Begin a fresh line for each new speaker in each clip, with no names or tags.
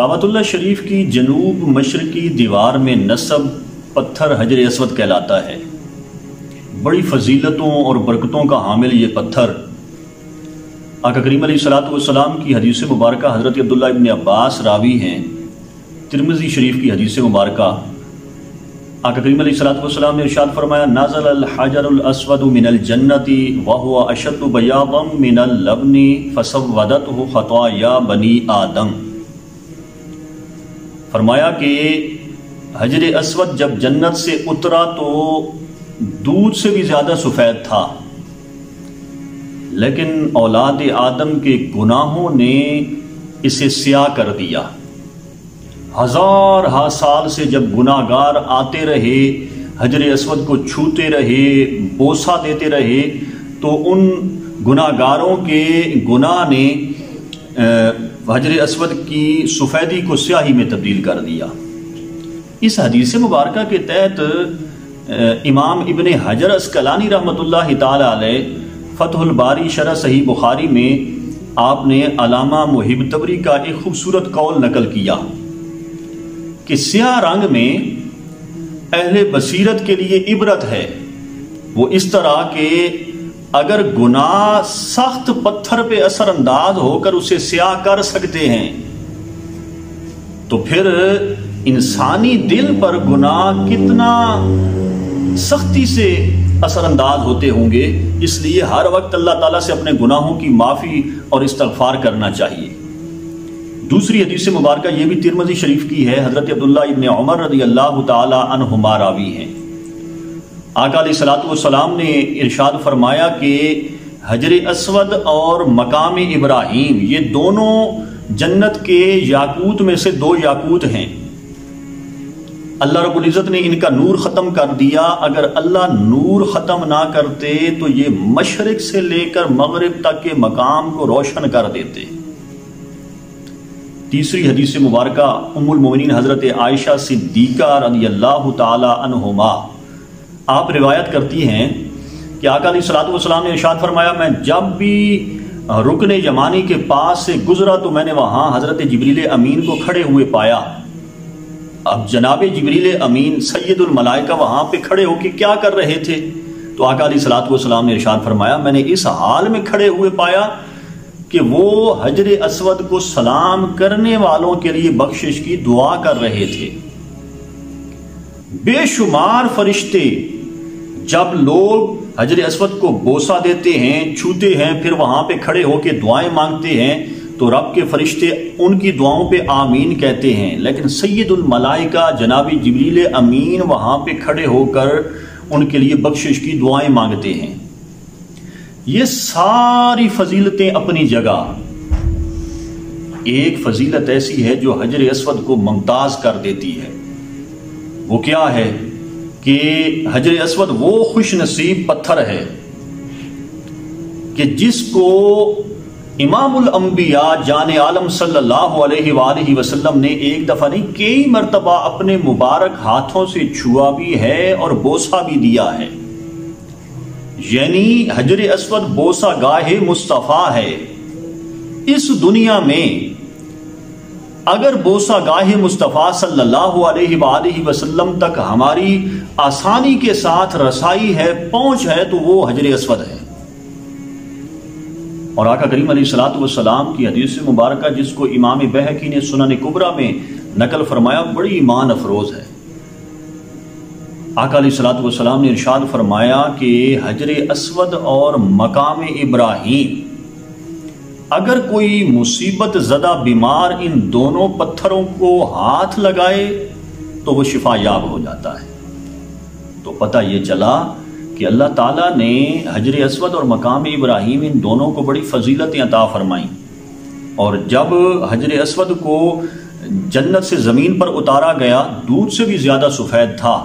کعبۃ اللہ شریف کی جنوب مشرقی دیوار میں نصب پتھر حجر اسود کہلاتا ہے۔ بڑی فضیلتوں اور برکتوں کا حامل یہ پتھر آقا کریم علیہ الصلوۃ والسلام کی حدیث مبارکہ حضرت عبداللہ ابن عباس راوی ہیں، ترمذی شریف کی حدیث مبارکہ۔ آقا کریم علیہ الصلوۃ والسلام نے ارشاد فرمایا، نازل الحجر الاسود من الجنت وهو اشد بیاضا من اللبن فسودته خطایا بنی آدم۔ فرمایا کہ حجر اسود جب جنت سے اترا تو دودھ سے بھی زیادہ سفید تھا، لیکن اولاد آدم کے گناہوں نے اسے سیاہ کر دیا۔ ہزارہا سال سے جب گناہگار آتے رہے، حجر اسود کو چھوتے رہے، بوسہ دیتے رہے، تو ان گناہگاروں کے گناہ نے حجر اسود کی سفیدی کو سیاہی میں تبدیل کر دیا۔ اس حدیث مبارکہ کے تحت امام ابن حجر عسقلانی رحمۃ اللہ تعالی علیہ فتح الباری شرح صحیح بخاری میں آپ نے علامہ محب طبری کا ایک خوبصورت قول نقل کیا کہ سیاہ رنگ میں اہل بصیرت کے لیے عبرت ہے، وہ اس طرح کہ اگر گناہ سخت پتھر پہ اثر انداز ہو کر اسے سیاہ کر سکتے ہیں تو پھر انسانی دل پر گناہ کتنا سختی سے اثر انداز ہوتے ہوں گے۔ اس لیے ہر وقت اللہ تعالیٰ سے اپنے گناہوں کی معافی اور استغفار کرنا چاہیے۔ دوسری حدیث مبارکہ یہ بھی ترمذی شریف کی ہے، حضرت عبداللہ ابن عمر رضی اللہ تعالی عنہما راوی ہیں۔ آقا علیہ الصلوۃ والسلام نے ارشاد فرمایا کہ حجر اسود اور مقام ابراہیم یہ دونوں جنت کے یاقوت میں سے دو یاقوت ہیں۔ اللہ رب العزت نے ان کا نور ختم کر دیا، اگر اللہ نور ختم نہ کرتے تو یہ مشرق سے لے کر مغرب تک کے مقام کو روشن کر دیتے۔ تیسری حدیث مبارکہ ام المومنین حضرت عائشہ صدیقہ رضی اللہ تعالی عنہما آپ روایت کرتی ہیں کہ آقا علیہ الصلوۃ والسلام نے ارشاد فرمایا، میں جب بھی رکن یمانی کے پاس سے گزرا تو میں نے وہاں حضرت جبریل امین کو کھڑے ہوئے پایا۔ اب جناب جبریل امین سید الملائکہ وہاں پہ کھڑے ہو کے کیا کر رہے تھے؟ تو آقا علیہ الصلوۃ والسلام نے ارشاد فرمایا، میں نے اس حال میں کھڑے ہوئے پایا کہ وہ حجر اسود کو سلام کرنے والوں کے لیے بخشش کی دعا کر رہے تھے۔ بے شمار فرشتے جب لوگ حجر اسود کو بوسہ دیتے ہیں، چھوتے ہیں، پھر وہاں پہ کھڑے ہو کے دعائیں مانگتے ہیں تو رب کے فرشتے ان کی دعاؤں پہ آمین کہتے ہیں، لیکن سید الملائکہ جناب جبریل امین وہاں پہ کھڑے ہو کر ان کے لیے بخشش کی دعائیں مانگتے ہیں۔ یہ ساری فضیلتیں اپنی جگہ، ایک فضیلت ایسی ہے جو حجر اسود کو ممتاز کر دیتی ہے۔ وہ کیا ہے کہ حجر اسود وہ خوش نصیب پتھر ہے کہ جس کو امام الانبیاء جان عالم صلی اللہ علیہ وآلہ وسلم نے ایک دفعہ نہیں کئی مرتبہ اپنے مبارک ہاتھوں سے چھوا بھی ہے اور بوسہ بھی دیا ہے۔ یعنی حجر اسود بوسہ گاہ مصطفیٰ ہے۔ اس دنیا میں اگر بوسہ گاہ مصطفیٰ صلی اللہ علیہ وآلہ وسلم تک ہماری آسانی کے ساتھ رسائی ہے، پہنچ ہے، تو وہ حجر اسود ہے۔ اور آقا کریم علیہ الصلوۃ والسلام کی حدیث مبارکہ جس کو امام بہقی نے سنن کبریٰ میں نقل فرمایا بڑی ایمان افروز ہے۔ آقا علیہ الصلوۃ والسلام نے ارشاد فرمایا کہ حجر اسود اور مقام ابراہیم، اگر کوئی مصیبت زدہ بیمار ان دونوں پتھروں کو ہاتھ لگائے تو وہ شفا یاب ہو جاتا ہے۔ تو پتہ یہ چلا کہ اللہ تعالیٰ نے حجر اسود اور مقام ابراہیم ان دونوں کو بڑی فضیلتیں عطا فرمائیں، اور جب حجر اسود کو جنت سے زمین پر اتارا گیا دودھ سے بھی زیادہ سفید تھا،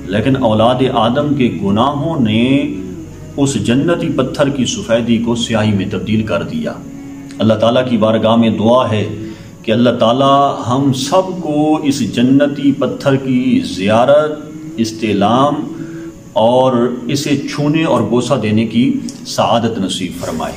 لیکن اولاد آدم کے گناہوں نے اس جنتی پتھر کی سفیدی کو سیاہی میں تبدیل کر دیا۔ اللہ تعالیٰ کی بارگاہ میں دعا ہے کہ اللہ تعالیٰ ہم سب کو اس جنتی پتھر کی زیارت، استعلام اور اسے چھونے اور بوسہ دینے کی سعادت نصیب فرمائے۔